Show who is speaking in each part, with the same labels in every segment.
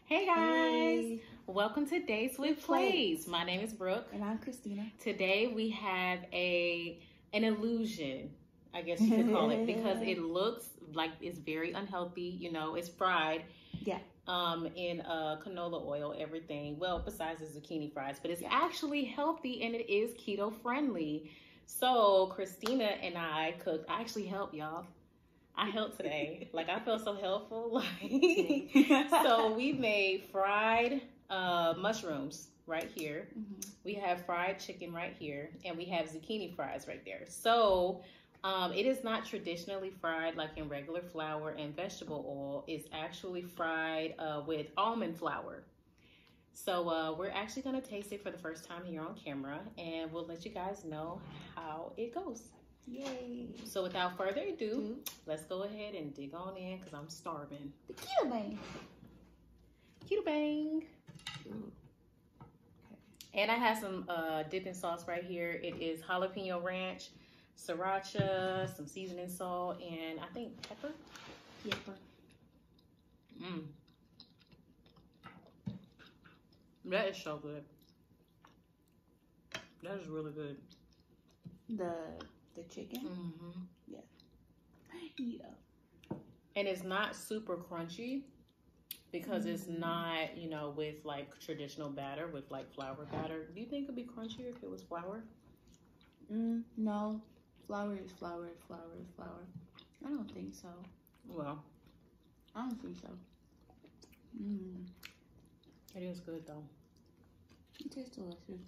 Speaker 1: Hey guys,
Speaker 2: Hey.
Speaker 1: welcome to Dates with Plays. My name is Brooke.
Speaker 2: And I'm Christina.
Speaker 1: Today we have an illusion, I guess you could call it, because it looks like it's very unhealthy. You know, it's fried.
Speaker 2: Yeah.
Speaker 1: In canola oil, everything. Well, besides the zucchini fries, but it's actually healthy and it is keto friendly. So Christina and I cooked. I actually helped y'all. I helped today. Like, I felt so helpful. Like, so we made fried mushrooms right here. Mm-hmm. We have fried chicken right here, and we have zucchini fries right there. So it is not traditionally fried like in regular flour and vegetable oil. It's actually fried with almond flour. So we're actually going to taste it for the first time here on camera, and we'll let you guys know how it goes.
Speaker 2: Yay.
Speaker 1: So without further ado, let's go ahead and dig on in because I'm starving.
Speaker 2: The keto bang.
Speaker 1: Keto bang. Okay. And I have some dipping sauce right here. It is jalapeno ranch, sriracha, some seasoning salt, and I think pepper.
Speaker 2: Pepper.
Speaker 1: That is so good. That is really good.
Speaker 2: The chicken?
Speaker 1: Mm-hmm.
Speaker 2: Yeah. Yeah.
Speaker 1: And it's not super crunchy because it's not, you know, with like traditional batter, with like flour batter. Do you think it'd be crunchier if it was flour?
Speaker 2: No. Flour is flour is flour is flour. I don't think so.
Speaker 1: Well,
Speaker 2: I don't think so.
Speaker 1: It is good though.
Speaker 2: It tastes delicious.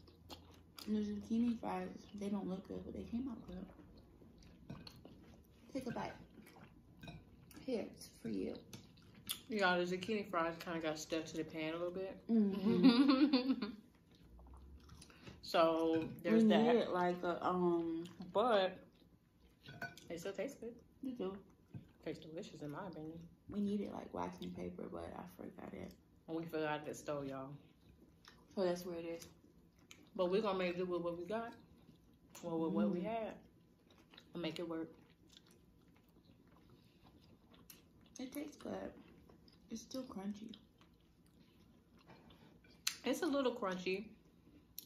Speaker 2: And the zucchini fries, they don't look good, but they came out good. Take a bite. Here, it's for you.
Speaker 1: Yeah, the zucchini fries kind of got stuck to the pan a little bit. So there's that.
Speaker 2: We need it like a
Speaker 1: but it still tastes good.
Speaker 2: You do.
Speaker 1: Tastes delicious in my opinion.
Speaker 2: We need it like waxing paper, but I forgot it.
Speaker 1: And we forgot the stove, y'all.
Speaker 2: So that's where it is.
Speaker 1: But we're gonna make do with what we got. Well, with what we had. And make it work.
Speaker 2: It tastes good. It's still crunchy.
Speaker 1: It's a little crunchy.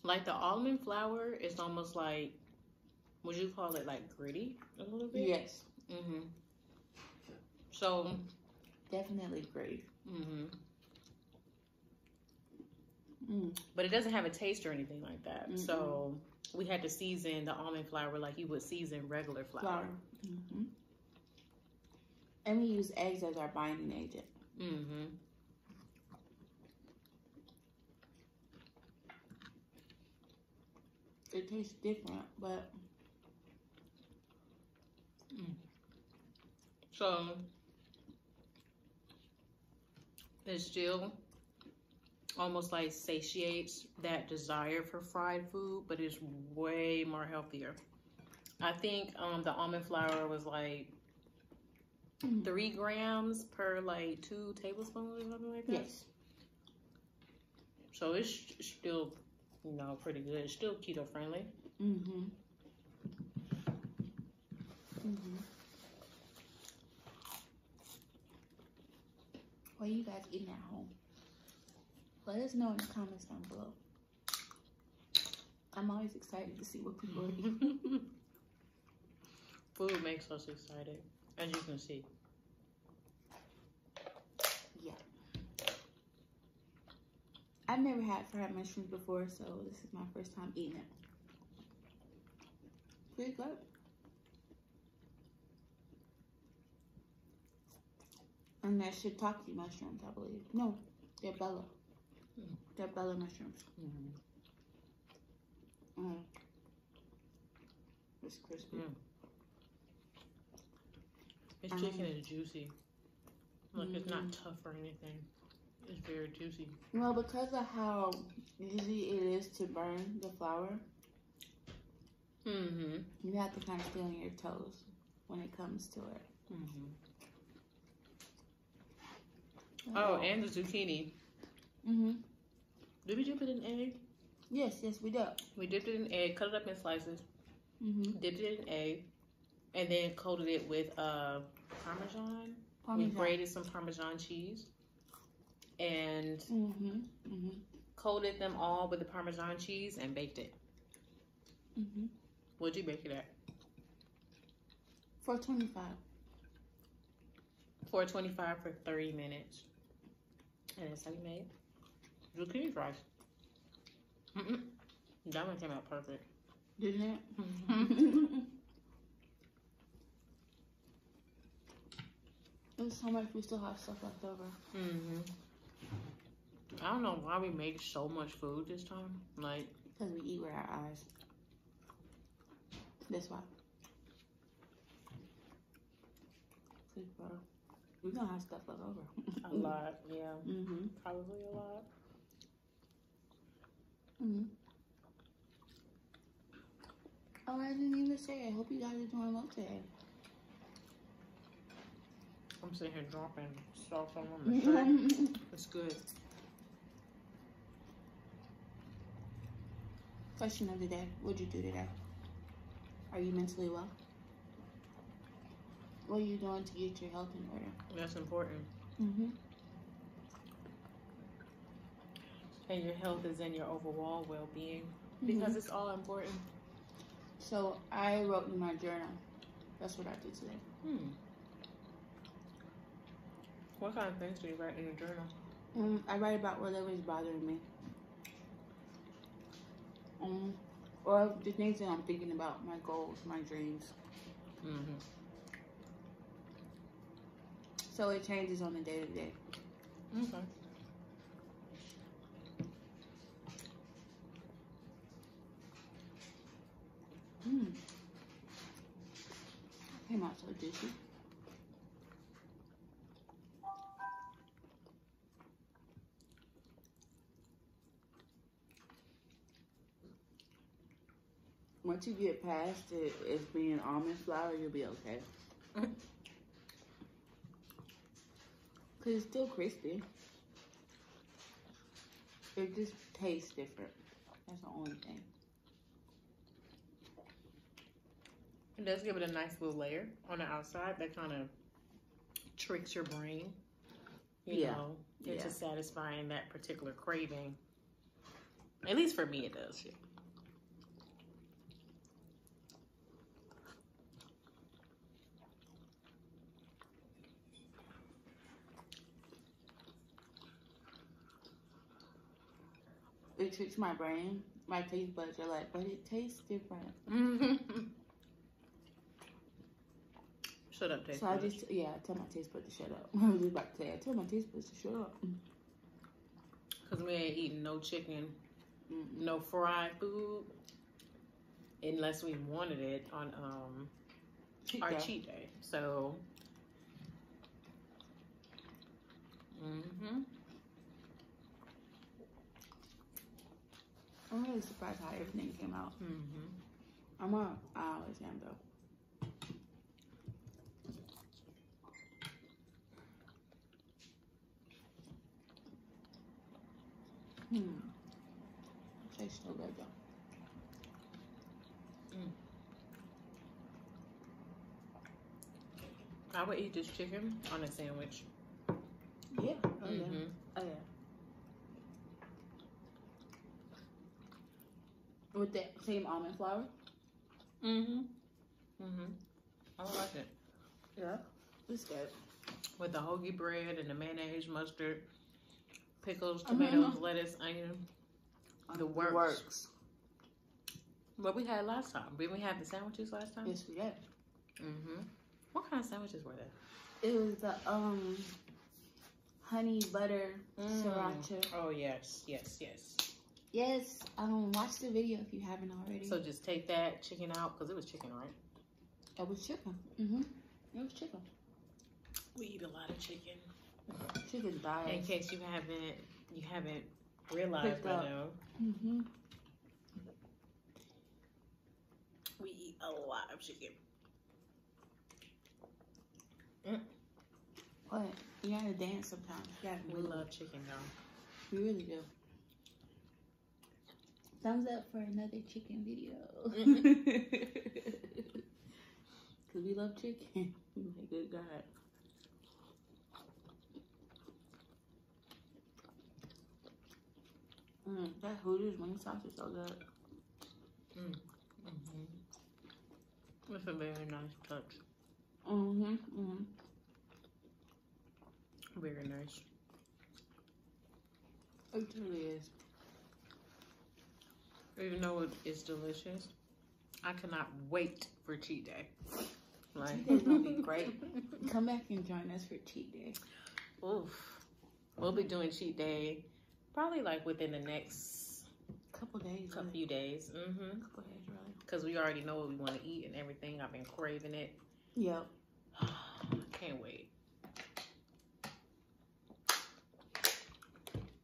Speaker 1: Like the almond flour is almost like, would you call it like gritty a little bit?
Speaker 2: Yes.
Speaker 1: So
Speaker 2: definitely gritty.
Speaker 1: But it doesn't have a taste or anything like that. So we had to season the almond flour like you would season regular flour.
Speaker 2: And we use eggs as our binding agent. It tastes different, but
Speaker 1: so it still almost like satiates that desire for fried food, but it's way more healthier. I think the almond flour was like 3 grams per like 2 tablespoons or something like that.
Speaker 2: Yes.
Speaker 1: So it's still, you know, pretty good. It's still keto friendly.
Speaker 2: What are you guys eating at home? Let us know in the comments down below. I'm always excited to see what people are eating.
Speaker 1: Food makes us excited, as you can see.
Speaker 2: Yeah. I've never had fried mushrooms before, so this is my first time eating it. Pretty good. And they're shiitake mushrooms, I believe. No, they're Bella. They're Bella mushrooms. It's crispy.
Speaker 1: This chicken is juicy. Like it's not tough or anything. It's very juicy.
Speaker 2: Well, because of how easy it is to burn the flour, you have to kind of stay on your toes when it comes to it.
Speaker 1: Oh, and the zucchini. Did we dip it in egg?
Speaker 2: Yes, we did.
Speaker 1: We dipped it in egg, cut it up in slices, dipped it in egg, and then coated it with Parmesan. We grated some Parmesan cheese. and coated them all with the Parmesan cheese and baked it. What'd you bake it at?
Speaker 2: 425.
Speaker 1: 425 for 30 minutes. And that's how we made zucchini fries. That one came out perfect.
Speaker 2: Didn't it? There's so much we still have stuff left over.
Speaker 1: I don't know why we make so much food this time. Like,
Speaker 2: because we eat with our eyes. That's why. We're gonna have stuff left over.
Speaker 1: A lot, yeah. Probably a lot.
Speaker 2: Oh, I didn't even say. I hope you guys are doing well today.
Speaker 1: I'm sitting here dropping sauce on my shirt. It's good.
Speaker 2: Question of the day. What'd you do today? Are you mentally well? What are you doing to get your health in order?
Speaker 1: That's important. And your health is in your overall well-being because it's all important.
Speaker 2: So I wrote in my journal. That's what I did today.
Speaker 1: What kind of things do you write in your journal?
Speaker 2: I write about whatever's bothering me. Or the things that I'm thinking about, my goals, my dreams. So it changes on a day-to-day.
Speaker 1: Okay.
Speaker 2: Came out so juicy. Once you get past it as being almond flour, you'll be okay. Because it's still crispy. It just tastes different. That's the only thing.
Speaker 1: It does give it a nice little layer on the outside that kind of tricks your brain, you know, into satisfying that particular craving. At least for me, it does.
Speaker 2: It tricks my brain. My taste buds are like, but it tastes different.
Speaker 1: Shut up, taste
Speaker 2: so
Speaker 1: buds.
Speaker 2: I just, I tell my taste buds to shut up. I was just about to say, I tell my taste buds to shut up.
Speaker 1: Because we ain't eating no chicken, no fried food, unless we wanted it on our cheat day. So,
Speaker 2: I'm really surprised how everything came out. I always am though. Tastes so good though.
Speaker 1: I would eat this chicken on a sandwich.
Speaker 2: Yeah. Oh yeah. Oh yeah. With that same almond flour?
Speaker 1: I like it.
Speaker 2: Yeah. It's good.
Speaker 1: With the hoagie bread and the mayonnaise, mustard, pickles, tomatoes, lettuce, onion. The works. What we had last time. Didn't we have the sandwiches last time?
Speaker 2: Yes, we did.
Speaker 1: What kind of sandwiches were there?
Speaker 2: It was the honey butter sriracha.
Speaker 1: Oh yes, yes, yes.
Speaker 2: Yes, watch the video if you haven't already.
Speaker 1: So just take that chicken out because it was chicken, right?
Speaker 2: It was chicken. It was chicken.
Speaker 1: We eat a lot of chicken.
Speaker 2: Chicken diet.
Speaker 1: In case you haven't realized by now. We eat a lot of chicken.
Speaker 2: What? You gotta dance sometimes.
Speaker 1: We love chicken, y'all.
Speaker 2: We really do. Thumbs up for another chicken video. Cause we love chicken. My good God. That Hooters wing sauce is so good.
Speaker 1: It's a very nice touch. Very nice.
Speaker 2: It truly is.
Speaker 1: Even though it's delicious, I cannot wait for cheat day. Like,
Speaker 2: Cheat day's gonna be great. Come back and join us for cheat day.
Speaker 1: Oof. We'll be doing cheat day probably like within the next
Speaker 2: couple days.
Speaker 1: few days.
Speaker 2: Couple days, really.
Speaker 1: Because we already know what we want to eat and everything. I've been craving it.
Speaker 2: Yep.
Speaker 1: Can't wait.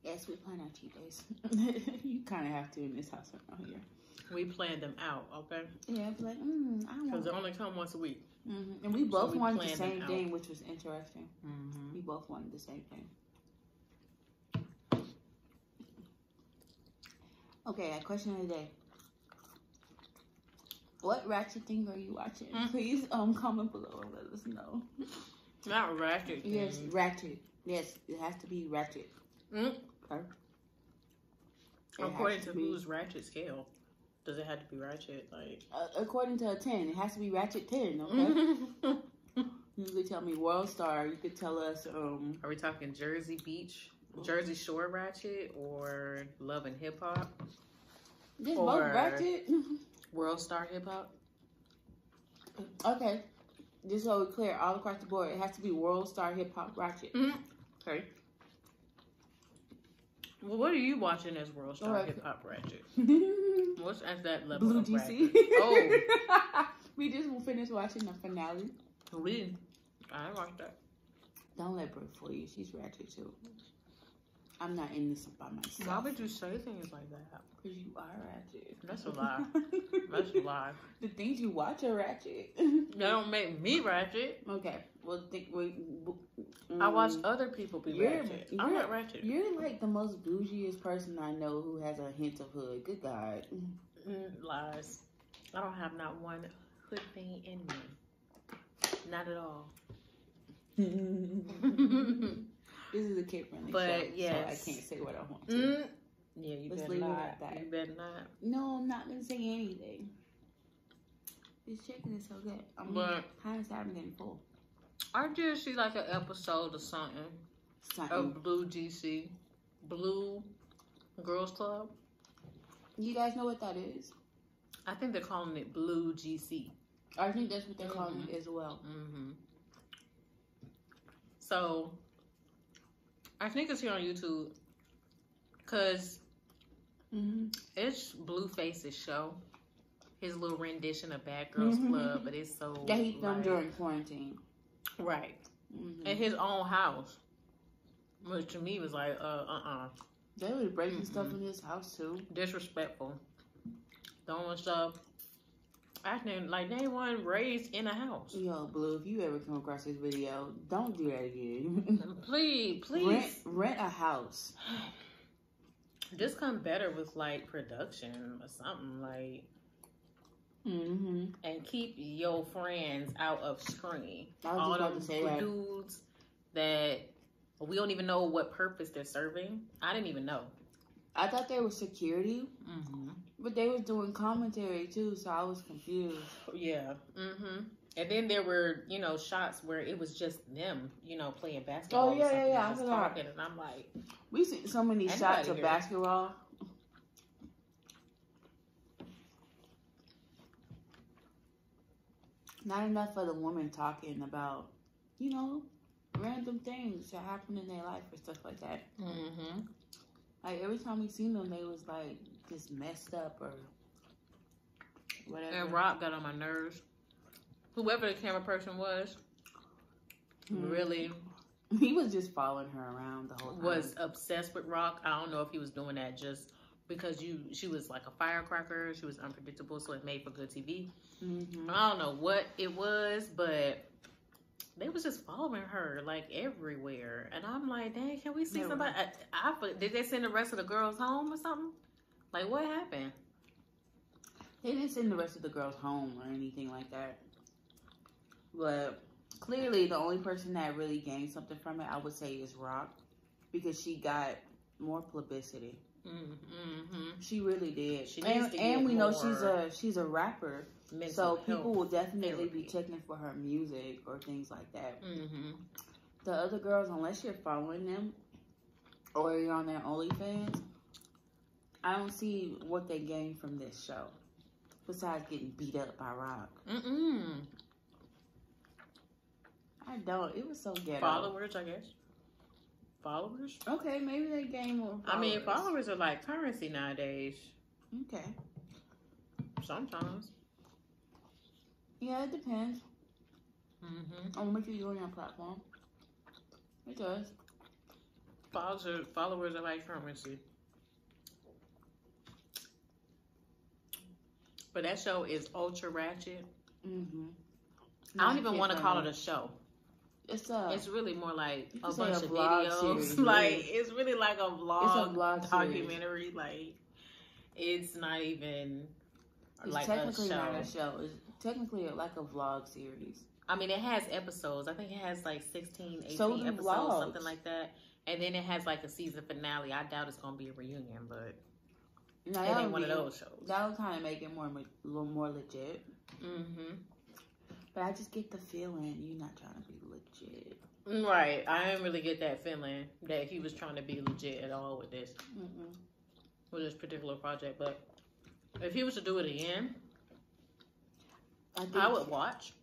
Speaker 2: Yes, we plan our cheat days. You kind of have to in this house around here.
Speaker 1: We planned them out, okay?
Speaker 2: Yeah, it's like, I want.
Speaker 1: Because they only come once a week.
Speaker 2: And we both wanted the
Speaker 1: planned
Speaker 2: same
Speaker 1: them
Speaker 2: thing,
Speaker 1: out.
Speaker 2: which was interesting. We both wanted the same thing. Okay, a question of the day. What ratchet thing are you watching? Please comment below and let us know.
Speaker 1: It's not ratchet.
Speaker 2: Yes, ratchet. Yes, it has to be ratchet. Okay.
Speaker 1: According to whose ratchet scale? Does it have to be ratchet? Like
Speaker 2: according to a 10, it has to be ratchet 10, okay? You could tell me World Star. You could tell us
Speaker 1: Are we talking Jersey Beach, Jersey Shore ratchet, or Love and Hip Hop?
Speaker 2: Just both ratchet.
Speaker 1: World Star Hip Hop?
Speaker 2: Okay. Just so we're clear, all across the board, it has to be World Star Hip Hop ratchet.
Speaker 1: Okay. Well, what are you watching as World Star Hip Hop ratchet? What's at that level
Speaker 2: Blue
Speaker 1: of
Speaker 2: GC.
Speaker 1: ratchet? Oh.
Speaker 2: We just finished watching the finale.
Speaker 1: I watched that.
Speaker 2: Don't let Brooke fool you. She's ratchet too. I'm not in this by myself.
Speaker 1: Why would you say things like that?
Speaker 2: Because you are ratchet.
Speaker 1: That's a lie. That's a lie.
Speaker 2: The things you watch are ratchet.
Speaker 1: That don't make me ratchet.
Speaker 2: Okay. Well,
Speaker 1: I watch other people be ratchet. I'm not ratchet.
Speaker 2: You're like the most bougiest person I know who has a hint of hood. Good God.
Speaker 1: Lies. I don't have not one hood thing in me. Not at all.
Speaker 2: This is a kid-friendly
Speaker 1: But
Speaker 2: show,
Speaker 1: yes.
Speaker 2: so I can't say what I want to.
Speaker 1: Yeah, you
Speaker 2: Let's
Speaker 1: better
Speaker 2: leave it
Speaker 1: not.
Speaker 2: at that.
Speaker 1: You better not.
Speaker 2: No, I'm not going to say anything. This chicken is so good. I'm kind of sad I'm getting full.
Speaker 1: I did see like an episode or something of Blue GC. Blue Girls Club.
Speaker 2: You guys know what that is?
Speaker 1: I think they're calling it Blue GC.
Speaker 2: I think that's what they're calling it as well.
Speaker 1: So, I think it's here on YouTube because it's Blueface's show. His little rendition of Bad Girls Club, but it's so...
Speaker 2: That he filmed during quarantine.
Speaker 1: Right. In his own house. Which to me was like,
Speaker 2: They was breaking stuff in his house too.
Speaker 1: Disrespectful. Throwing stuff. Acting like they weren't raised in a house.
Speaker 2: Yo, Blue, if you ever come across this video, don't do that again.
Speaker 1: Please.
Speaker 2: Rent a house.
Speaker 1: Just come better with like production or something like. And keep your friends out of screen.
Speaker 2: I was
Speaker 1: all
Speaker 2: just about to say that.
Speaker 1: Dudes that we don't even know what purpose they're serving. I didn't even know.
Speaker 2: I thought they were security, but they was doing commentary too, so I was confused.
Speaker 1: Yeah. And then there were, shots where it was just them, playing basketball.
Speaker 2: Oh yeah. I forgot.
Speaker 1: Talking, and I'm like,
Speaker 2: we see so many shots of basketball. Not enough of the woman talking about, random things that happen in their life or stuff like that. Like every time we seen them, they was like just messed up or whatever.
Speaker 1: And Rock got on my nerves. Whoever the camera person was, really.
Speaker 2: He was just following her around the whole time.
Speaker 1: Was obsessed with Rock. I don't know if he was doing that just because she was like a firecracker. She was unpredictable, so it made for good TV. I don't know what it was, but they was just following her like everywhere, and I'm like, dang, can we see somebody? Did they send the rest of the girls home or something? Like, what happened?
Speaker 2: They didn't send the rest of the girls home or anything like that. But clearly, the only person that really gained something from it, I would say, is Rock, because she got more publicity.
Speaker 1: Mm-hmm.
Speaker 2: She really did.
Speaker 1: She needs to get
Speaker 2: and we
Speaker 1: more
Speaker 2: know she's a rapper, so people will definitely
Speaker 1: therapy.
Speaker 2: be checking for her music or things like that.
Speaker 1: Mm-hmm.
Speaker 2: The other girls, unless you're following them or you're on their OnlyFans, I don't see what they gain from this show besides getting beat up by Rock. I don't. It was so ghetto.
Speaker 1: Followers, I guess. Followers?
Speaker 2: Okay, maybe they gain more followers.
Speaker 1: I mean, followers are like currency nowadays.
Speaker 2: Okay.
Speaker 1: Sometimes.
Speaker 2: Yeah, it depends on what you do on your platform. It does.
Speaker 1: Followers are like currency. But that show is ultra ratchet. I don't even want to call it a show. It's really more like a bunch of videos. Series, like really. It's really like a vlog documentary. Series. Like it's not even like
Speaker 2: technically
Speaker 1: a show.
Speaker 2: Not a show. It's technically like a vlog series.
Speaker 1: I mean, it has episodes. I think it has like 16, 18 episodes,
Speaker 2: vlogs.
Speaker 1: Something like that. And then it has like a season finale. I doubt it's gonna be a reunion, but it ain't one of those shows.
Speaker 2: That would kind of make it a little more legit. But I just get the feeling you're not trying to be legit.
Speaker 1: Right. I didn't really get that feeling that he was trying to be legit at all with this. With this particular project. But if he was to do it again, I would watch.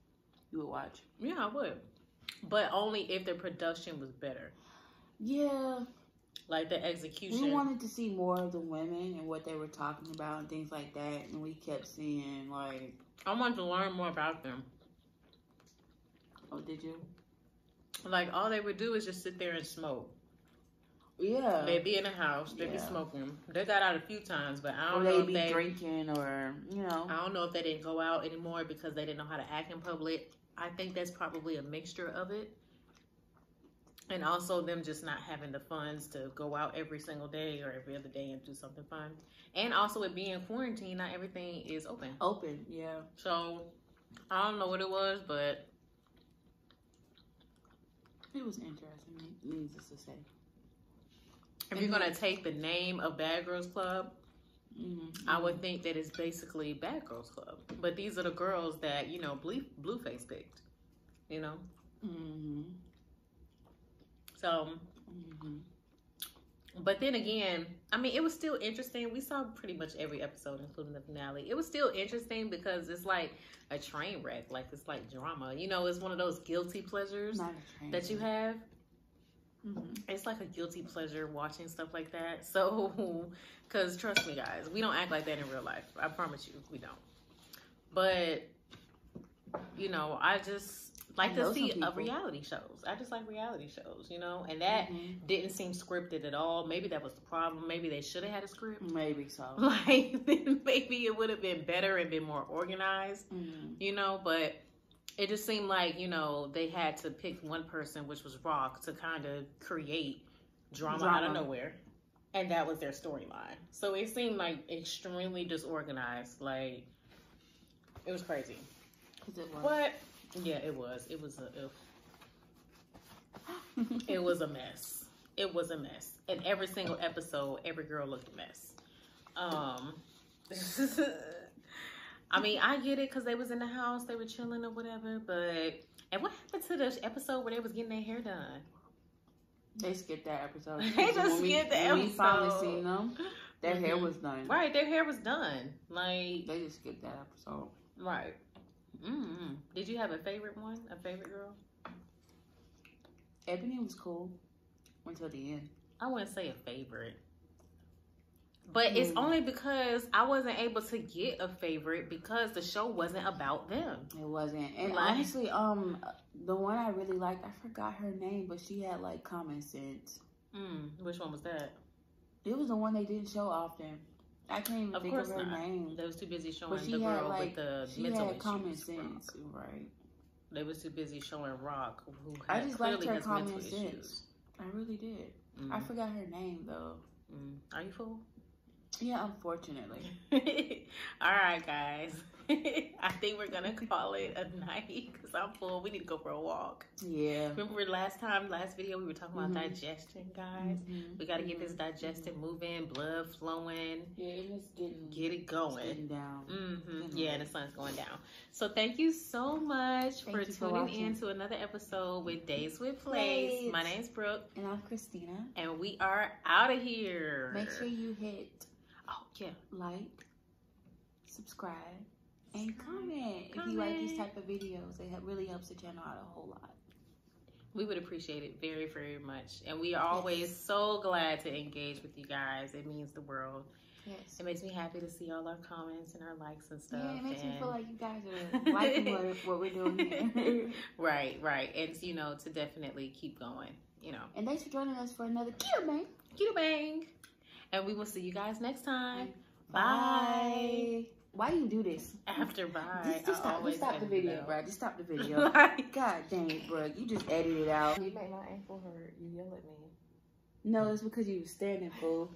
Speaker 2: You would watch?
Speaker 1: Yeah, I would. But only if the production was better.
Speaker 2: Yeah.
Speaker 1: Like the execution.
Speaker 2: We wanted to see more of the women and what they were talking about and things like that. And we kept seeing like...
Speaker 1: I wanted to learn more about them.
Speaker 2: Oh, did you?
Speaker 1: Like, all they would do is just sit there and smoke.
Speaker 2: Yeah.
Speaker 1: They'd be in the house. They'd be smoking. They got out a few times, but I don't know if
Speaker 2: they... drinking or, you know.
Speaker 1: I don't know if they didn't go out anymore because they didn't know how to act in public. I think that's probably a mixture of it. And also them just not having the funds to go out every single day or every other day and do something fun. And also it being quarantine, not everything is open.
Speaker 2: Open, yeah.
Speaker 1: So, I don't know what it was, but...
Speaker 2: it was interesting, needless to say.
Speaker 1: If you're going to take the name of Bad Girls Club, I would think that it's basically Bad Girls Club. But these are the girls that, you know, Blueface picked, you know? So, but then again, I mean, it was still interesting. We saw pretty much every episode, including the finale. It was still interesting because it's like a train wreck. Like, it's like drama. You know, it's one of those guilty pleasures that you have. It's like a guilty pleasure watching stuff like that. So, because trust me, guys, we don't act like that in real life. I promise you, we don't. But, you know, I just like to see reality shows. I just like reality shows, you know? And that didn't seem scripted at all. Maybe that was the problem. Maybe they should have had a script.
Speaker 2: Maybe so.
Speaker 1: Like, then maybe it would have been better and been more organized, you know? But it just seemed like, you know, they had to pick one person, which was Rock, to kind of create drama out of nowhere. And that was their storyline. So it seemed like extremely disorganized. Like, it was crazy. But, yeah, it was. It was it was a mess. It was a mess. In every single episode, every girl looked a mess. I mean, I get it because they was in the house, they were chilling or whatever, but... And what happened to the episode where they was getting their hair done?
Speaker 2: They skipped that episode.
Speaker 1: They just skipped the episode.
Speaker 2: When we finally seen them, their hair was done.
Speaker 1: Right, their hair was done. Like...
Speaker 2: They just skipped that episode.
Speaker 1: Right. Did you have a favorite one? A favorite girl?
Speaker 2: Ebony was cool until the end.
Speaker 1: I wouldn't say a favorite. But it's only because I wasn't able to get a favorite because the show wasn't about them.
Speaker 2: It wasn't. And like, honestly, the one I really liked, I forgot her name, but she had like common sense.
Speaker 1: Which one was that?
Speaker 2: It was the one they didn't show often. I can't even think of her name.
Speaker 1: They was too busy showing the girl with the mental issues. She had common
Speaker 2: sense, right?
Speaker 1: They was too busy showing Rock, who
Speaker 2: I just liked her common sense. I really did. I forgot her name though.
Speaker 1: Are you full?
Speaker 2: Yeah, unfortunately.
Speaker 1: All right, guys. I think we're gonna call it a night because I'm full. We need to go for a walk.
Speaker 2: Yeah.
Speaker 1: Remember last video we were talking about digestion, guys. We got to get this digestion moving, blood flowing.
Speaker 2: Yeah, it's
Speaker 1: get it going.
Speaker 2: It's getting down.
Speaker 1: Yeah, and the sun's going down. So thank you so much for tuning in to another episode with Days with Place. My name's Brooke.
Speaker 2: And I'm Christina.
Speaker 1: And we are out of here.
Speaker 2: Make sure you hit like, subscribe, and comment if you like these type of videos. It really helps the channel out a whole lot.
Speaker 1: We would appreciate it very, very much. And we are always so glad to engage with you guys. It means the world.
Speaker 2: Yes.
Speaker 1: It makes me happy to see all our comments and our likes and stuff.
Speaker 2: Yeah, it makes me feel like you guys are liking what we're doing here.
Speaker 1: Right. And, to definitely keep going,
Speaker 2: And thanks for joining us for another Keto Bang.
Speaker 1: Keto Bang. And we will see you guys next time.
Speaker 2: Bye. Why do you do this?
Speaker 1: After bye.
Speaker 2: Just stop the video, bro. Just stop the video. God dang it, bro. You just edit it out.
Speaker 1: You made my ankle hurt. You yell at me.
Speaker 2: No, it's because you were standing, fool.